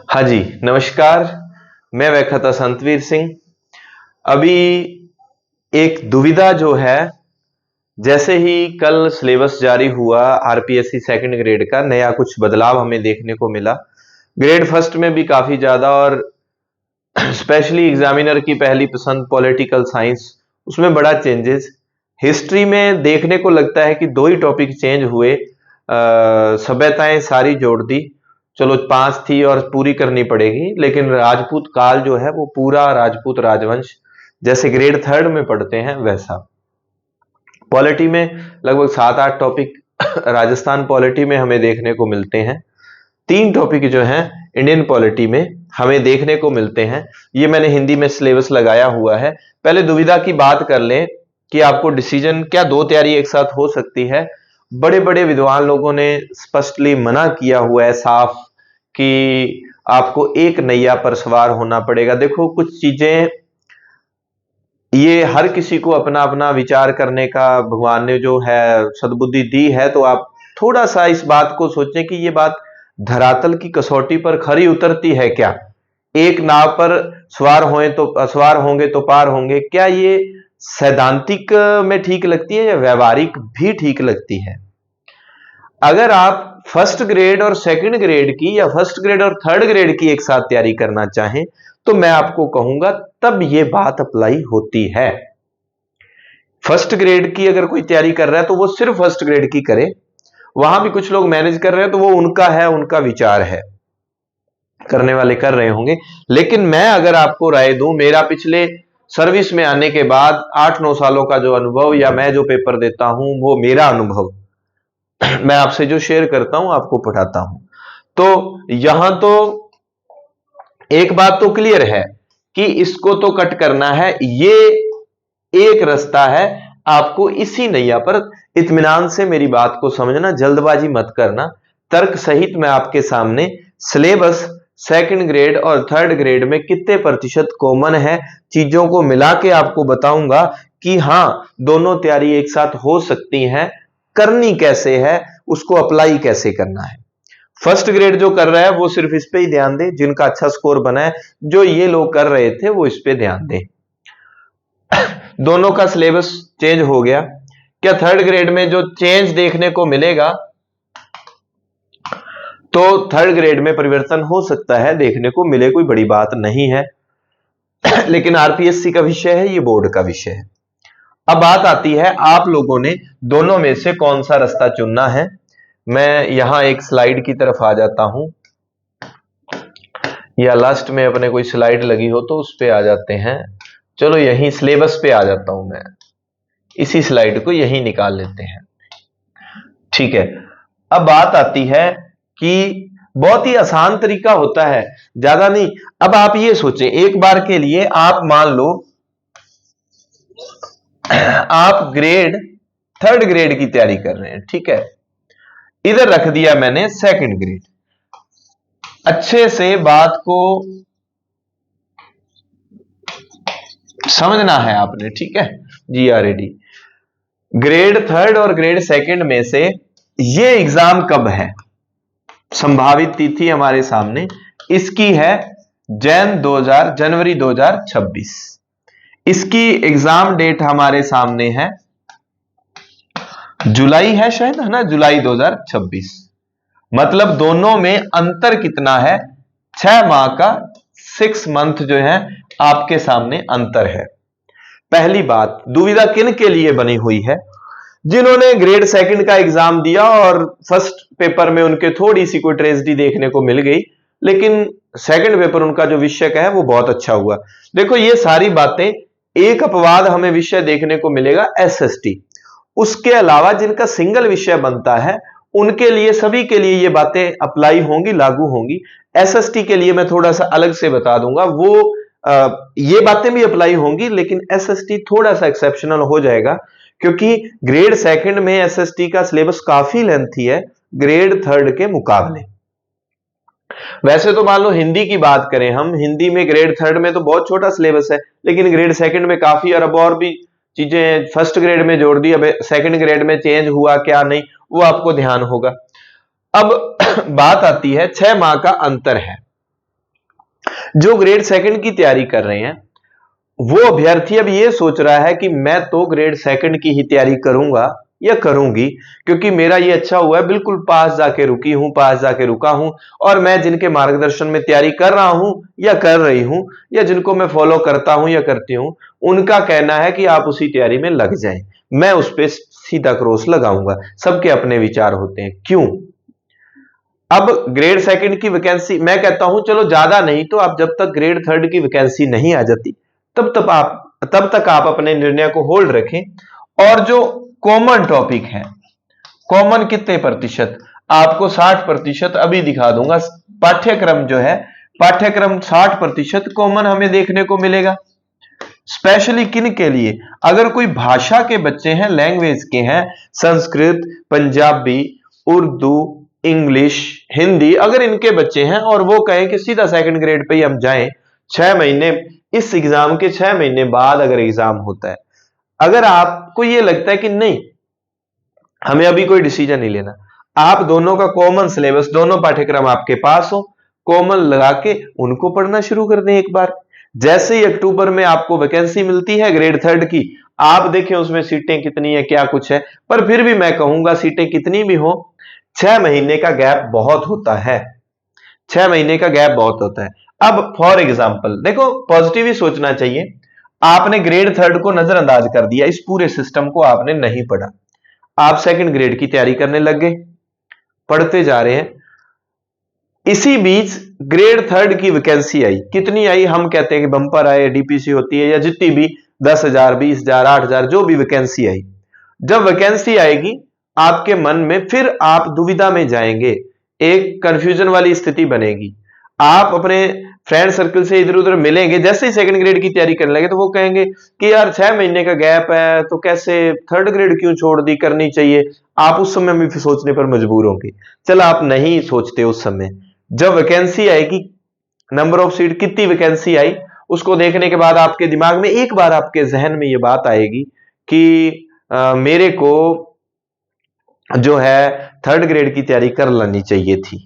हाँ जी, नमस्कार। मैं व्याख्याता संतवीर सिंह। अभी एक दुविधा जो है, जैसे ही कल सिलेबस जारी हुआ आरपीएससी सेकंड ग्रेड का, नया कुछ बदलाव हमें देखने को मिला। ग्रेड फर्स्ट में भी काफी ज्यादा, और स्पेशली एग्जामिनर की पहली पसंद पॉलिटिकल साइंस, उसमें बड़ा चेंजेस। हिस्ट्री में देखने को लगता है कि दो ही टॉपिक चेंज हुए, सभ्यताएं सारी जोड़ दी। चलो 5 थी और पूरी करनी पड़ेगी, लेकिन राजपूत काल जो है वो पूरा राजपूत राजवंश जैसे ग्रेड थर्ड में पढ़ते हैं वैसा। पॉलिटी में लगभग 7-8 टॉपिक राजस्थान पॉलिटी में हमें देखने को मिलते हैं। 3 टॉपिक जो हैं इंडियन पॉलिटी में हमें देखने को मिलते हैं। ये मैंने हिंदी में सिलेबस लगाया हुआ है। पहले दुविधा की बात कर लें कि आपको डिसीजन क्या दो तैयारी एक साथ हो सकती है। बड़े बड़े विद्वान लोगों ने स्पष्टली मना किया हुआ है साफ कि आपको एक नैया पर सवार होना पड़ेगा। देखो, कुछ चीजें ये हर किसी को अपना अपना विचार करने का भगवान ने जो है सद्बुद्धि दी है, तो आप थोड़ा सा इस बात को सोचें कि ये बात धरातल की कसौटी पर खरी उतरती है क्या। एक नाव पर सवार होंगे तो पार होंगे, क्या ये सैद्धांतिक में ठीक लगती है या व्यवहारिक भी ठीक लगती है। अगर आप फर्स्ट ग्रेड और सेकंड ग्रेड की या फर्स्ट ग्रेड और थर्ड ग्रेड की एक साथ तैयारी करना चाहें, तो मैं आपको कहूंगा तब ये बात अप्लाई होती है। फर्स्ट ग्रेड की अगर कोई तैयारी कर रहा है तो वो सिर्फ फर्स्ट ग्रेड की करे। वहां भी कुछ लोग मैनेज कर रहे हैं तो वो उनका है, उनका विचार है, करने वाले कर रहे होंगे। लेकिन मैं अगर आपको राय दूं, मेरा पिछले सर्विस में आने के बाद 8-9 सालों का जो अनुभव, या मैं जो पेपर देता हूं वो मेरा अनुभव मैं आपसे जो शेयर करता हूं आपको पढ़ाता हूं। तो यहां तो एक बात तो क्लियर है कि इसको तो कट करना है। ये एक रास्ता है, आपको इसी नैया पर इत्मीनान से मेरी बात को समझना, जल्दबाजी मत करना। तर्क सहित मैं आपके सामने सिलेबस सेकंड ग्रेड और थर्ड ग्रेड में कितने प्रतिशत कॉमन है, चीजों को मिला के आपको बताऊंगा कि हां दोनों तैयारी एक साथ हो सकती हैं। करनी कैसे है, उसको अप्लाई कैसे करना है। फर्स्ट ग्रेड जो कर रहा है वो सिर्फ इस पे ही ध्यान दे, जिनका अच्छा स्कोर बना है। जो ये लोग कर रहे थे वो इस पे ध्यान दे। दोनों का सिलेबस चेंज हो गया। क्या थर्ड ग्रेड में जो चेंज देखने को मिलेगा, तो थर्ड ग्रेड में परिवर्तन हो सकता है, देखने को मिले, कोई बड़ी बात नहीं है। लेकिन आरपीएससी का विषय है, ये बोर्ड का विषय है। अब बात आती है आप लोगों ने दोनों में से कौन सा रास्ता चुनना है। मैं यहां एक स्लाइड की तरफ आ जाता हूं, या लास्ट में अपने कोई स्लाइड लगी हो तो उस पे आ जाते हैं। चलो यहीं सिलेबस पे आ जाता हूं, मैं इसी स्लाइड को यहीं निकाल लेते हैं। ठीक है, अब बात आती है कि बहुत ही आसान तरीका होता है, ज्यादा नहीं। अब आप ये सोचें, एक बार के लिए आप मान लो आप थर्ड ग्रेड की तैयारी कर रहे हैं, ठीक है। इधर रख दिया मैंने सेकंड ग्रेड। अच्छे से बात को समझना है आपने, ठीक है जी। Are ready. ग्रेड थर्ड और ग्रेड सेकंड में से ये एग्जाम कब है, संभावित तिथि हमारे सामने इसकी है जनवरी 2026। इसकी एग्जाम डेट हमारे सामने है जुलाई है, शायद है ना, जुलाई 2026। मतलब दोनों में अंतर कितना है, 6 माह का, 6 मंथ जो है आपके सामने अंतर है। पहली बात, दुविधा किन के लिए बनी हुई है, जिन्होंने ग्रेड सेकंड का एग्जाम दिया और फर्स्ट पेपर में उनके थोड़ी सी कोई ट्रेजेडी देखने को मिल गई, लेकिन सेकंड पेपर उनका जो विषय का है वो बहुत अच्छा हुआ। देखो ये सारी बातें, एक अपवाद हमें विषय देखने को मिलेगा एसएसटी। उसके अलावा जिनका सिंगल विषय बनता है उनके लिए, सभी के लिए ये बातें अप्लाई होंगी, लागू होंगी। एसएसटी के लिए मैं थोड़ा सा अलग से बता दूंगा, वो ये बातें भी अप्लाई होंगी, लेकिन एसएसटी थोड़ा सा एक्सेप्शनल हो जाएगा, क्योंकि ग्रेड सेकंड में एसएसटी का सिलेबस काफी लेंथी है ग्रेड थर्ड के मुकाबले। वैसे तो मान लो हिंदी की बात करें हम, हिंदी में ग्रेड थर्ड में तो बहुत छोटा सिलेबस है, लेकिन ग्रेड सेकंड में काफी, और अब और भी चीजें फर्स्ट ग्रेड में जोड़ दी। अब सेकंड ग्रेड में चेंज हुआ क्या नहीं, वो आपको ध्यान होगा। अब बात आती है 6 माह का अंतर है। जो ग्रेड सेकंड की तैयारी कर रहे हैं वो अभ्यर्थी अब ये सोच रहा है कि मैं तो ग्रेड सेकंड की ही तैयारी करूंगा या करूंगी, क्योंकि मेरा ये अच्छा हुआ है, बिल्कुल पास जाके रुकी हूं, पास जाके रुका हूं, और मैं जिनके मार्गदर्शन में तैयारी कर रहा हूं या कर रही हूं या जिनको मैं फॉलो करता हूं या करती हूं, उनका कहना है कि आप उसी तैयारी में लग जाएं, मैं उस पर सीधा क्रॉस लगाऊंगा। सबके अपने विचार होते हैं, क्यों? अब ग्रेड सेकंड की वैकेंसी, मैं कहता हूं चलो ज्यादा नहीं तो आप जब तक ग्रेड थर्ड की वैकेंसी नहीं आ जाती तब तक आप अपने निर्णय को होल्ड रखें। और जो कॉमन टॉपिक है, कॉमन कितने प्रतिशत? आपको 60% अभी दिखा दूंगा। पाठ्यक्रम जो है, पाठ्यक्रम 60% कॉमन हमें देखने को मिलेगा। स्पेशली किन के लिए? अगर कोई भाषा के बच्चे हैं, लैंग्वेज के हैं, संस्कृत, पंजाबी, उर्दू, इंग्लिश, हिंदी, अगर इनके बच्चे हैं और वो कहें कि सीधा सेकंड ग्रेड पे ही हम जाएं, 6 महीने, इस एग्जाम के 6 महीने बाद अगर एग्जाम होता है, अगर आपको ये लगता है कि नहीं हमें अभी कोई डिसीजन नहीं लेना, आप दोनों का कॉमन सिलेबस, दोनों पाठ्यक्रम आपके पास हो, कॉमन लगा के उनको पढ़ना शुरू कर दें एक बार। जैसे ही अक्टूबर में आपको वैकेंसी मिलती है ग्रेड थर्ड की, आप देखें उसमें सीटें कितनी है, क्या कुछ है, पर फिर भी मैं कहूंगा सीटें कितनी भी हो, 6 महीने का गैप बहुत होता है, 6 महीने का गैप बहुत होता है। अब फॉर एग्जाम्पल देखो, पॉजिटिव ही सोचना चाहिए। आपने ग्रेड थर्ड को नजरअंदाज कर दिया, इस पूरे सिस्टम को आपने नहीं पढ़ा, आप सेकंड ग्रेड की तैयारी करने लग गए, पढ़ते जा रहे हैं। इसी बीच ग्रेड थर्ड की वैकेंसी आई, कितनी आई? हम कहते हैं कि बंपर आए, डीपीसी होती है या जितनी भी 10,000, 20,000, 8,000 जो भी वैकेंसी आई, जब वैकेंसी आएगी आपके मन में फिर आप दुविधा में जाएंगे, एक कंफ्यूजन वाली स्थिति बनेगी। आप अपने फ्रेंड सर्कल से इधर उधर मिलेंगे, जैसे ही सेकंड ग्रेड की तैयारी करने लगे तो वो कहेंगे कि यार 6 महीने का गैप है तो कैसे थर्ड ग्रेड क्यों छोड़ दी, करनी चाहिए। आप उस समय में फिर सोचने पर मजबूर होंगे। चलो आप नहीं सोचते उस समय, जब वैकेंसी आएगी, नंबर ऑफ सीट कितनी वैकेंसी आई, उसको देखने के बाद आपके दिमाग में एक बार आपके जहन में ये बात आएगी कि मेरे को जो है थर्ड ग्रेड की तैयारी कर लेनी चाहिए थी।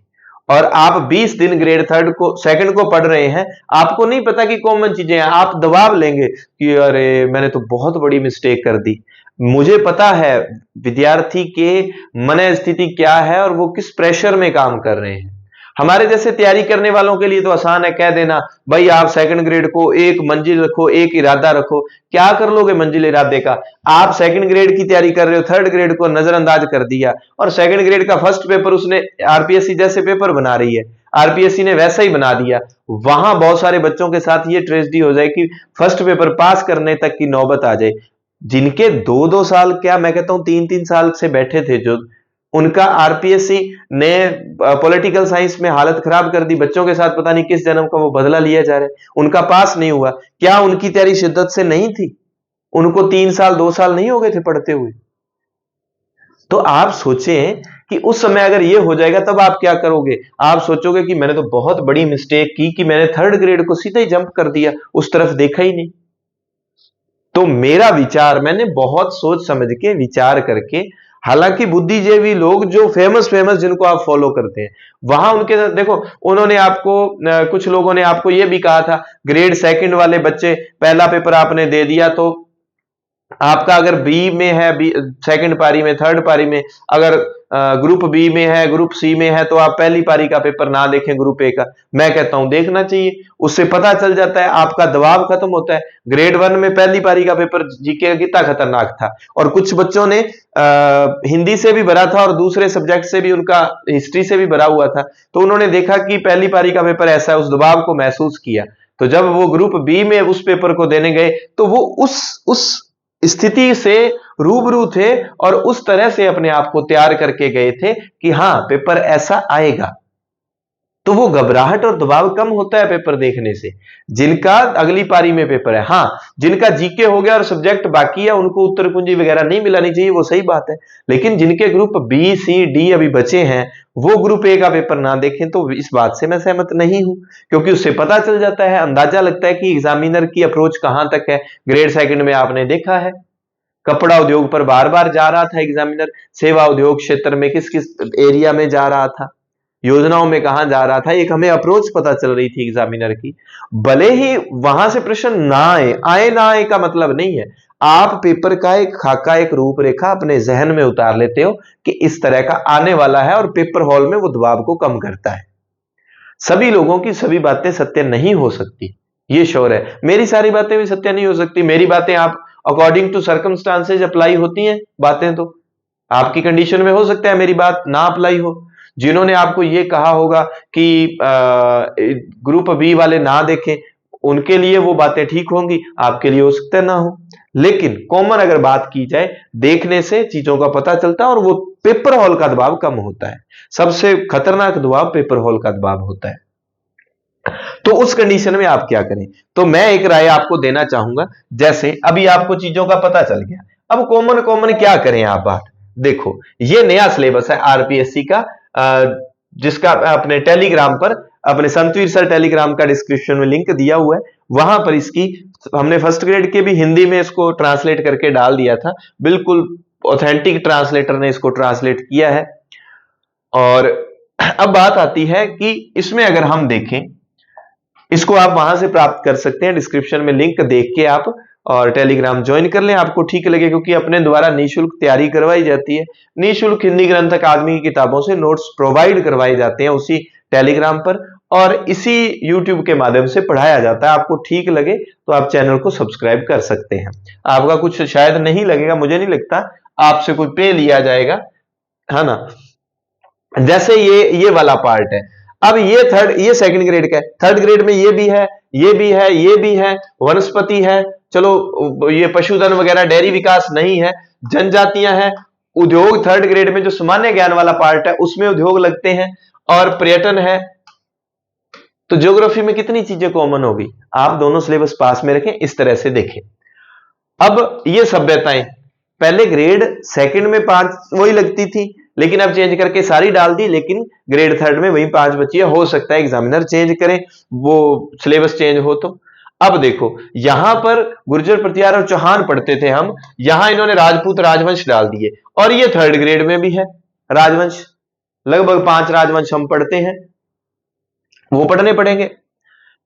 और आप 20 दिन ग्रेड थर्ड को सेकंड को पढ़ रहे हैं, आपको नहीं पता कि कॉमन चीजें हैं, आप दबाव लेंगे कि अरे मैंने तो बहुत बड़ी मिस्टेक कर दी। मुझे पता है विद्यार्थी के मन स्थिति क्या है और वो किस प्रेशर में काम कर रहे हैं। हमारे जैसे तैयारी करने वालों के लिए तो आसान है कह देना भाई आप सेकंड ग्रेड को एक मंजिल रखो, एक इरादा रखो। क्या कर लोगे मंजिल इरादे का? आप सेकंड ग्रेड की तैयारी कर रहे हो, थर्ड ग्रेड को नजरअंदाज कर दिया और सेकंड ग्रेड का फर्स्ट पेपर उसने आरपीएससी जैसे पेपर बना रही है, आरपीएससी ने वैसा ही बना दिया। वहां बहुत सारे बच्चों के साथ ये ट्रेजेडी हो जाए कि फर्स्ट पेपर पास करने तक की नौबत आ जाए। जिनके 2-2 साल, क्या मैं कहता हूं 3-3 साल से बैठे थे, जो उनका आरपीएससी ने पॉलिटिकल साइंस में हालत खराब कर दी, बच्चों के साथ पता नहीं किस जन्म का वो बदला लिया जा रहा है, उनका पास नहीं हुआ। क्या उनकी तैयारी शिद्दत से नहीं थी? उनको 3 साल 2 साल नहीं हो गए थे पढ़ते हुए? तो आप सोचें कि उस समय अगर ये हो जाएगा तब आप क्या करोगे? आप सोचोगे कि मैंने तो बहुत बड़ी मिस्टेक की कि मैंने थर्ड ग्रेड को सीधा ही जंप कर दिया, उस तरफ देखा ही नहीं। तो मेरा विचार, मैंने बहुत सोच समझ के विचार करके, हालांकि बुद्धिजीवी लोग जो फेमस फेमस जिनको आप फॉलो करते हैं, वहां उनके साथ देखो, उन्होंने आपको कुछ लोगों ने आपको यह भी कहा था ग्रेड सेकंड वाले बच्चे, पहला पेपर आपने दे दिया तो आपका अगर बी में है, बी सेकंड पारी में, थर्ड पारी में, अगर ग्रुप बी में है, ग्रुप सी में है, तो आप पहली पारी का पेपर ना देखें, ग्रुप ए का। मैं कहता हूं देखना चाहिए, उससे पता चल जाता है, आपका दबाव खत्म होता है। ग्रेड 1 में पहली पारी का पेपर जीके का कितना खतरनाक था, और कुछ बच्चों ने हिंदी से भी भरा था और दूसरे सब्जेक्ट से भी, उनका हिस्ट्री से भी भरा हुआ था, तो उन्होंने देखा कि पहली पारी का पेपर ऐसा है, उस दबाव को महसूस किया। तो जब वो ग्रुप बी में उस पेपर को देने गए तो वो उस स्थिति से रूबरू थे और उस तरह से अपने आप को तैयार करके गए थे कि हां पेपर ऐसा आएगा। तो वो घबराहट और दबाव कम होता है पेपर देखने से। जिनका अगली पारी में पेपर है, हां जिनका जीके हो गया और सब्जेक्ट बाकी है, उनको उत्तर कुंजी वगैरह नहीं मिलानी चाहिए, वो सही बात है। लेकिन जिनके ग्रुप बी सी डी अभी बचे हैं, वो ग्रुप ए का पेपर ना देखें, तो इस बात से मैं सहमत नहीं हूं, क्योंकि उससे पता चल जाता है, अंदाजा लगता है कि एग्जामिनर की अप्रोच कहां तक है। ग्रेड सेकंड में आपने देखा है कपड़ा उद्योग पर बार बार जा रहा था एग्जामिनर, सेवा उद्योग क्षेत्र में किस किस एरिया में जा रहा था, योजनाओं में कहां जा रहा था, एक हमें अप्रोच पता चल रही थी एग्जामिनर की। भले ही वहां से प्रश्न ना आए ना आए का मतलब नहीं है, आप पेपर का एक खाका, एक रूपरेखा अपने जहन में उतार लेते हो कि इस तरह का आने वाला है, और पेपर हॉल में वो दबाव को कम करता है। सभी लोगों की सभी बातें सत्य नहीं हो सकती, ये श्योर है। मेरी सारी बातें भी सत्य नहीं हो सकती। मेरी बातें आप अकॉर्डिंग टू सर्कमस्टांसेज अप्लाई होती हैं बातें, तो आपकी कंडीशन में हो सकता है मेरी बात ना अप्लाई हो। जिन्होंने आपको ये कहा होगा कि ग्रुप बी वाले ना देखें, उनके लिए वो बातें ठीक होंगी, आपके लिए हो सकता है ना हो। लेकिन कॉमन अगर बात की जाए, देखने से चीजों का पता चलता है, और वो पेपर हॉल का दबाव कम होता है। सबसे खतरनाक दबाव पेपर हॉल का दबाव होता है। तो उस कंडीशन में आप क्या करें, तो मैं एक राय आपको देना चाहूंगा। जैसे अभी आपको चीजों का पता चल गया, अब कॉमन कॉमन क्या करें आप बात देखो। ये नया सिलेबस है आरपीएससी का, जिसका अपने टेलीग्राम पर, अपने संतवीर सर टेलीग्राम का डिस्क्रिप्शन में लिंक दिया हुआ है, वहां पर इसकी हमने फर्स्ट ग्रेड के भी हिंदी में इसको ट्रांसलेट करके डाल दिया था। बिल्कुल ऑथेंटिक ट्रांसलेटर ने इसको ट्रांसलेट किया है। और अब बात आती है कि इसमें अगर हम देखें, इसको आप वहां से प्राप्त कर सकते हैं, डिस्क्रिप्शन में लिंक देख के आप और टेलीग्राम ज्वाइन कर लें, आपको ठीक लगे, क्योंकि अपने द्वारा निःशुल्क तैयारी करवाई जाती है। निःशुल्क हिंदी ग्रंथ अकादमी की किताबों से नोट्स प्रोवाइड करवाए जाते हैं उसी टेलीग्राम पर, और इसी यूट्यूब के माध्यम से पढ़ाया जाता है। आपको ठीक लगे तो आप चैनल को सब्सक्राइब कर सकते हैं। आपका कुछ शायद नहीं लगेगा, मुझे नहीं लगता आपसे कोई पे लिया जाएगा, है ना। जैसे ये वाला पार्ट है, अब ये सेकंड ग्रेड का है। थर्ड ग्रेड में ये भी है, ये भी है, ये भी है, वनस्पति है, चलो ये पशुधन वगैरह, डेयरी विकास नहीं है, जनजातियां हैं, उद्योग थर्ड ग्रेड में जो सामान्य ज्ञान वाला पार्ट है उसमें उद्योग लगते हैं, और पर्यटन है। तो ज्योग्राफी में कितनी चीजें कॉमन होगी। आप दोनों सिलेबस पास में रखें, इस तरह से देखें। अब ये सभ्यताएं पहले ग्रेड सेकंड में 5 वही लगती थी, लेकिन अब चेंज करके सारी डाल दी, लेकिन ग्रेड थर्ड में वही 5 बची है। हो सकता है एग्जामिनर चेंज करें, वो सिलेबस चेंज हो तो। अब देखो यहां पर गुर्जर, प्रतिहार और चौहान पढ़ते थे हम, यहां इन्होंने राजपूत राजवंश डाल दिए, और ये थर्ड ग्रेड में भी है राजवंश। लगभग 5 राजवंश हम पढ़ते हैं, वो पढ़ने पड़ेंगे।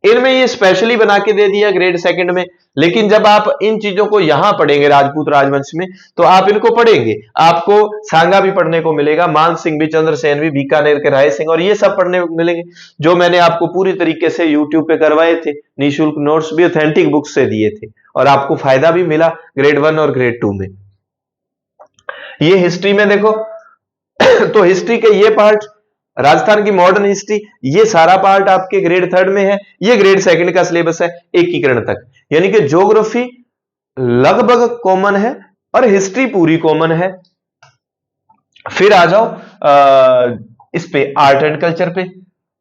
इनमें ये स्पेशली बना के दे दिया ग्रेड सेकंड में, लेकिन जब आप इन चीजों को यहां पढ़ेंगे राजपूत राजवंश में, तो आप इनको पढ़ेंगे, आपको सांगा भी पढ़ने को मिलेगा, मान सिंह भी, चंद्रसेन भी, बीकानेर के राय सिंह, और ये सब पढ़ने को मिलेंगे, जो मैंने आपको पूरी तरीके से यूट्यूब पे करवाए थे। निःशुल्क नोट्स भी ऑथेंटिक बुक से दिए थे, और आपको फायदा भी मिला ग्रेड 1 और ग्रेड 2 में। ये हिस्ट्री में देखो तो हिस्ट्री के ये पार्ट, राजस्थान की मॉडर्न हिस्ट्री, ये सारा पार्ट आपके ग्रेड थर्ड में है। ये ग्रेड सेकंड का सिलेबस है एकीकरण तक, यानी कि ज्योग्राफी लगभग कॉमन है और हिस्ट्री पूरी कॉमन है। फिर आ जाओ इस पे आर्ट एंड कल्चर पे।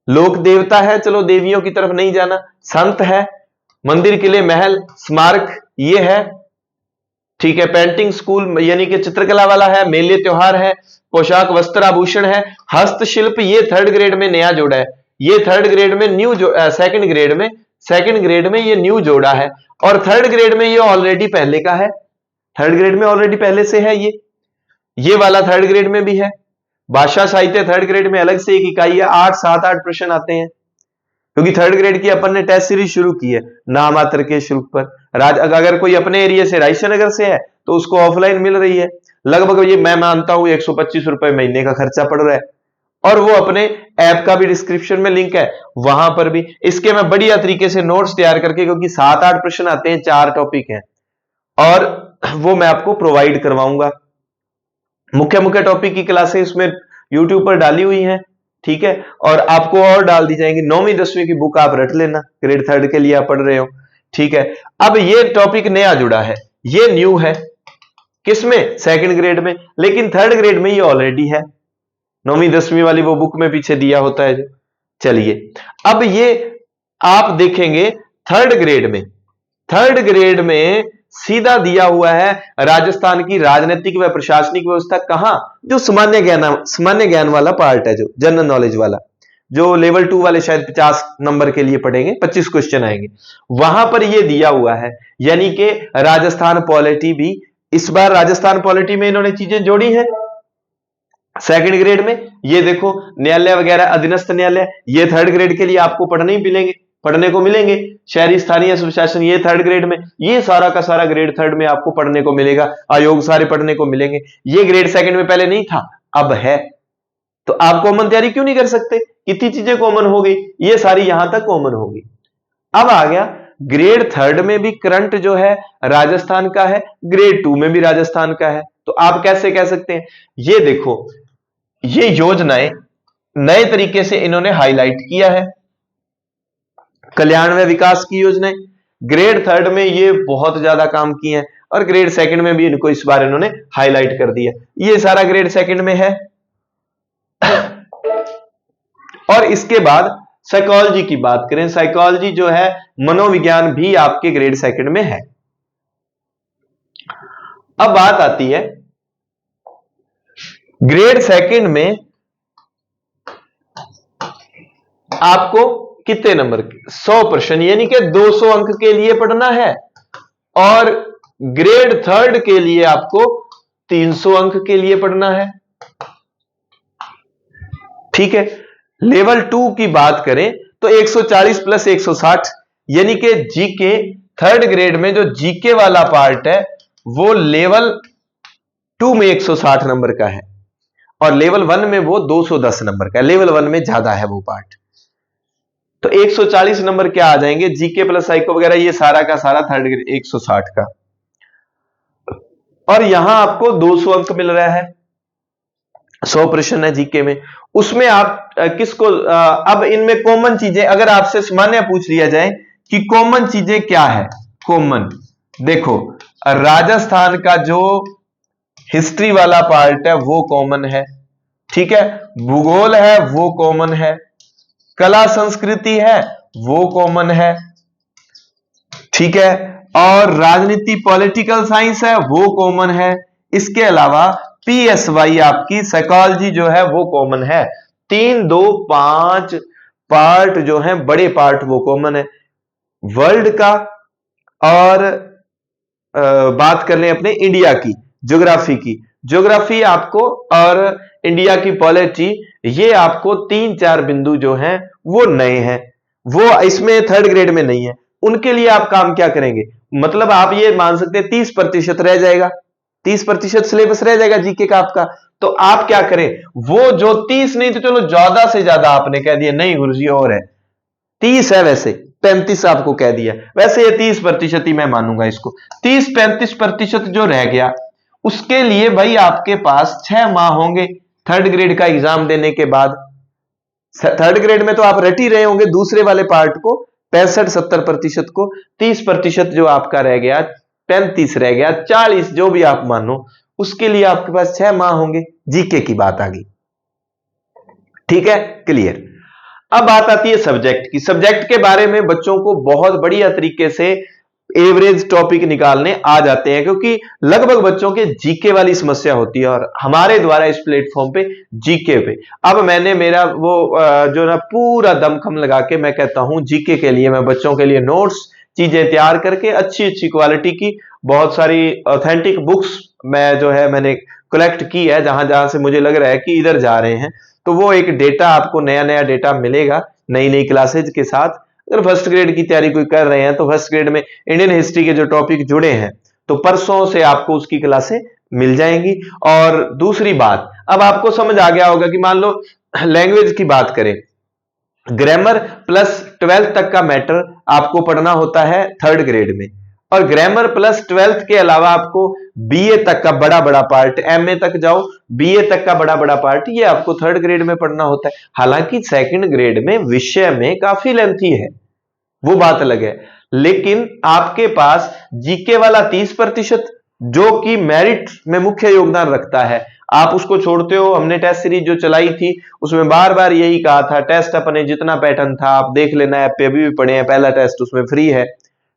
लोक देवता है, चलो देवियों की तरफ नहीं जाना, संत है, मंदिर, किले, महल, स्मारक ये है, ठीक है। पेंटिंग स्कूल यानी कि चित्रकला वाला है, मेले त्योहार है, पोशाक वस्त्र आभूषण है, हस्तशिल्प ये थर्ड ग्रेड में नया जोड़ा है। ये थर्ड ग्रेड में न्यू सेकंड ग्रेड में ये न्यू जोड़ा है, और थर्ड ग्रेड में ये ऑलरेडी पहले का है। थर्ड ग्रेड में ऑलरेडी पहले से है ये वाला थर्ड ग्रेड में भी है। भाषा साहित्य थर्ड ग्रेड में अलग से एक इकाई है, 8, 7, 8 प्रश्न आते हैं, क्योंकि थर्ड ग्रेड की अपन ने टेस्ट सीरीज शुरू की है नामात्र के शुल्क पर। अगर कोई अपने एरिया से रायचनगर से है तो उसको ऑफलाइन मिल रही है, लगभग ये मैं मानता हूं 125 रुपए महीने का खर्चा पड़ रहा है, और वो अपने ऐप का भी डिस्क्रिप्शन में लिंक है, वहां पर भी इसके मैं बढ़िया तरीके से नोट्स तैयार करके, क्योंकि 7-8 प्रश्न आते हैं, 4 टॉपिक हैं, और वो मैं आपको प्रोवाइड करवाऊंगा। मुख्य टॉपिक की क्लासें इसमें यूट्यूब पर डाली हुई हैं, ठीक है, और आपको और डाल दी जाएंगी। 9वीं 10वीं की बुक आप रट लेना, ग्रेड थर्ड के लिए आप पढ़ रहे हो, ठीक है। अब ये टॉपिक नया जुड़ा है, ये न्यू है, किसमें, सेकंड ग्रेड में, लेकिन थर्ड ग्रेड में ये ऑलरेडी है। 9वीं 10वीं वाली वो बुक में पीछे दिया होता है जो। चलिए अब ये आप देखेंगे थर्ड ग्रेड में सीधा दिया हुआ है राजस्थान की राजनीतिक व प्रशासनिक व्यवस्था। कहां, जो सामान्य ज्ञान वाला पार्ट है, जो जनरल नॉलेज वाला, जो लेवल 2 वाले शायद 50 नंबर के लिए पढ़ेंगे, 25 क्वेश्चन आएंगे, वहां पर ये दिया हुआ है। यानी कि राजस्थान पॉलिटी भी, इस बार राजस्थान पॉलिटी में इन्होंने चीजें जोड़ी हैं। सेकंड ग्रेड में ये देखो न्यायालय वगैरह, अधीनस्थ न्यायालय, ये थर्ड ग्रेड के लिए आपको पढ़ने को मिलेंगे। शहरी स्थानीय स्वशासन ये थर्ड ग्रेड में, ये सारा का सारा ग्रेड थर्ड में आपको पढ़ने को मिलेगा। आयोग सारे पढ़ने को मिलेंगे। ये ग्रेड सेकंड में पहले नहीं था, अब है। तो आप कॉमन तैयारी क्यों नहीं कर सकते? कितनी चीजें कॉमन हो गई, ये सारी यहां तक कॉमन होगी। अब आ गया ग्रेड थर्ड में भी करंट जो है राजस्थान का है, ग्रेड टू में भी राजस्थान का है। तो आप कैसे कह सकते हैं? ये देखो, ये योजनाएं नए तरीके से इन्होंने हाईलाइट किया है। कल्याण व विकास की योजनाएं ग्रेड थर्ड में ये बहुत ज्यादा काम किए हैं, और ग्रेड सेकंड में भी इनको इस बार इन्होंने हाईलाइट कर दिया। ये सारा ग्रेड सेकंड में है। और इसके बाद साइकोलॉजी की बात करें, साइकोलॉजी जो है मनोविज्ञान भी आपके ग्रेड सेकंड में है। अब बात आती है ग्रेड सेकंड में आपको कितने नंबर के? 100 प्रश्न, यानी कि 200 अंक के लिए पढ़ना है। और ग्रेड थर्ड के लिए आपको 300 अंक के लिए पढ़ना है। ठीक है। लेवल 2 की बात करें तो 140 प्लस 160, यानी कि जीके थर्ड ग्रेड में जो जीके वाला पार्ट है वो लेवल 2 में 160 नंबर का है, और लेवल 1 में वो 210 नंबर का है। लेवल 1 में ज्यादा है वो पार्ट। तो 140 नंबर क्या आ जाएंगे? जीके प्लस साइको वगैरह, ये सारा का सारा थर्ड ग्रेड 160 का। और यहां आपको 200 अंक मिल रहा है। 100 प्रश्न है जीके में, उसमें आप किसको अब इनमें कॉमन चीजें अगर आपसे सामान्य पूछ लिया जाए कि कॉमन चीजें क्या है? कॉमन देखो, राजस्थान का जो हिस्ट्री वाला पार्ट है वो कॉमन है। ठीक है। भूगोल है वो कॉमन है। कला संस्कृति है वो कॉमन है। ठीक है। और राजनीति पॉलिटिकल साइंस है वो कॉमन है। इसके अलावा पीएसवाई आपकी साइकोलॉजी जो है वो कॉमन है। 3, 2, 5 पार्ट जो है बड़े पार्ट वो कॉमन है वर्ल्ड का। और बात कर लें अपने इंडिया की ज्योग्राफी की, ज्योग्राफी आपको और इंडिया की पॉलिटी, ये आपको 3-4 बिंदु जो हैं वो नए हैं, वो इसमें थर्ड ग्रेड में नहीं है। उनके लिए आप काम क्या करेंगे? मतलब आप ये मान सकते हैं 30% रह जाएगा, 30% सिलेबस रह जाएगा जीके का आपका। तो आप क्या करें, वो जो 30 नहीं तो चलो ज्यादा से ज्यादा आपने कह दिया, नहीं गुरुजी और है 30 है, वैसे 35 आपको कह दिया, वैसे ये 30% ही मैं मानूंगा इसको। 30-35% जो रह गया उसके लिए भाई आपके पास 6 माह होंगे थर्ड ग्रेड का एग्जाम देने के बाद। थर्ड ग्रेड में तो आप रट ही रहे होंगे दूसरे वाले पार्ट को, 65-70% को। 30% जो आपका रह गया, 35 रह गया, 40 जो भी आप मानो, उसके लिए आपके पास 6 माह होंगे। जीके की बात आ गई। ठीक है, क्लियर। अब बात आती है सब्जेक्ट की। सब्जेक्ट के बारे में बच्चों को बहुत बढ़िया तरीके से एवरेज टॉपिक निकालने आ जाते हैं, क्योंकि लगभग बच्चों के जीके वाली समस्या होती है, और हमारे द्वारा इस प्लेटफॉर्म पे जीके पे अब मैंने मेरा वो जो ना पूरा दमखम लगा के मैं कहता हूं जीके के लिए मैं बच्चों के लिए नोट्स चीजें तैयार करके अच्छी क्वालिटी की बहुत सारी ऑथेंटिक बुक्स मैं जो है मैंने कलेक्ट की है, जहां जहां से मुझे लग रहा है कि इधर जा रहे हैं। तो वो एक डेटा आपको नया डेटा मिलेगा नई क्लासेज के साथ। अगर फर्स्ट ग्रेड की तैयारी कोई कर रहे हैं तो फर्स्ट ग्रेड में इंडियन हिस्ट्री के जो टॉपिक जुड़े हैं तो परसों से आपको उसकी क्लासें मिल जाएंगी। और दूसरी बात, अब आपको समझ आ गया होगा कि मान लो लैंग्वेज की बात करें, ग्रामर प्लस 12th तक का मैटर आपको पढ़ना होता है थर्ड ग्रेड में, और ग्रामर प्लस 12th के अलावा आपको बीए तक का बड़ा पार्ट, एमए तक जाओ बीए तक का बड़ा पार्ट, ये आपको थर्ड ग्रेड में पढ़ना होता है। हालांकि सेकंड ग्रेड में विषय में काफी लेंथी है, वो बात अलग है, लेकिन आपके पास जीके वाला 30% जो कि मेरिट में मुख्य योगदान रखता है, आप उसको छोड़ते हो। हमने टेस्ट सीरीज जो चलाई थी उसमें बार बार यही कहा था, टेस्ट अपने जितना पैटर्न था आप देख लेना, ऐप पे अभी भी पढ़े हैं, पहला टेस्ट उसमें फ्री है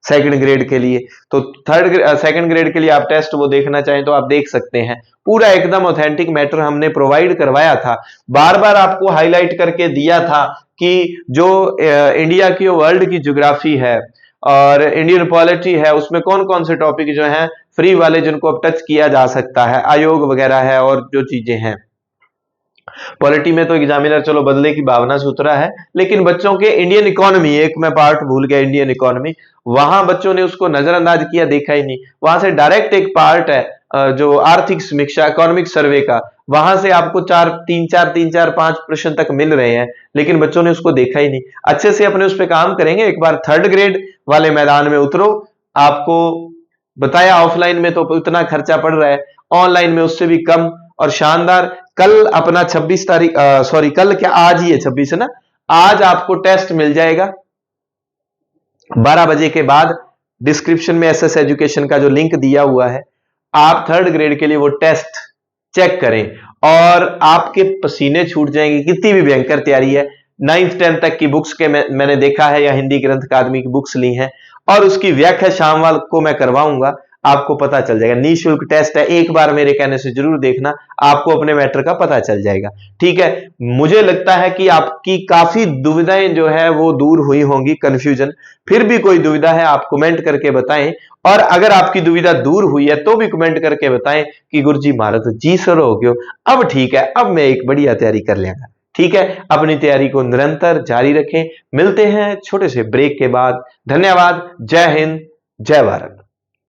सेकंड ग्रेड के लिए। तो सेकंड ग्रेड के लिए आप टेस्ट वो देखना चाहें तो आप देख सकते हैं, पूरा एकदम ऑथेंटिक मैटर हमने प्रोवाइड करवाया था, बार बार आपको हाईलाइट करके दिया था कि जो इंडिया की वर्ल्ड की ज्योग्राफी है और इंडियन पॉलिटी है उसमें कौन कौन से टॉपिक जो हैं फ्री वाले जिनको अब टच किया जा सकता है, आयोग वगैरह है और जो चीजें हैं पॉलिटी में तो एग्जामिनर चलो बदले की भावना से उतरा है, लेकिन बच्चों के इंडियन इकोनॉमी, एक मैं पार्ट भूल गया, इंडियन इकोनॉमी, वहां बच्चों ने उसको नजरअंदाज किया, देखा ही नहीं। वहां से डायरेक्ट एक पार्ट है जो आर्थिक समीक्षा, इकोनॉमिक सर्वे का, वहां से आपको तीन चार 5 प्रश्न तक मिल रहे हैं, लेकिन बच्चों ने उसको देखा ही नहीं। अच्छे से अपने उस पर काम करेंगे, एक बार थर्ड ग्रेड वाले मैदान में उतरो। आपको बताया ऑफलाइन में तो उतना खर्चा पड़ रहा है, ऑनलाइन में उससे भी कम और शानदार। कल अपना 26 तारीख, सॉरी कल क्या, आज ही है 26 है ना, आज आपको टेस्ट मिल जाएगा 12 बजे के बाद। डिस्क्रिप्शन में एसएस एजुकेशन का जो लिंक दिया हुआ है, आप थर्ड ग्रेड के लिए वो टेस्ट चेक करें और आपके पसीने छूट जाएंगे। कितनी भी भयंकर तैयारी है, 9th 10th तक की बुक्स के मैंने देखा है, या हिंदी ग्रंथ अकादमी की बुक्स ली हैं, और उसकी व्याख्या शाम वाल को मैं करवाऊंगा, आपको पता चल जाएगा। निःशुल्क टेस्ट है, एक बार मेरे कहने से जरूर देखना, आपको अपने मैटर का पता चल जाएगा। ठीक है, मुझे लगता है कि आपकी काफी दुविधाएं जो है वो दूर हुई होंगी, कंफ्यूजन। फिर भी कोई दुविधा है आप कमेंट करके बताएं, और अगर आपकी दुविधा दूर हुई है तो भी कमेंट करके बताएं कि गुरुजी मारा तो जी सर हो गयो, अब ठीक है, अब मैं एक बढ़िया तैयारी कर लेंगे। ठीक है, अपनी तैयारी को निरंतर जारी रखें। मिलते हैं छोटे से ब्रेक के बाद। धन्यवाद। जय हिंद, जय भारत।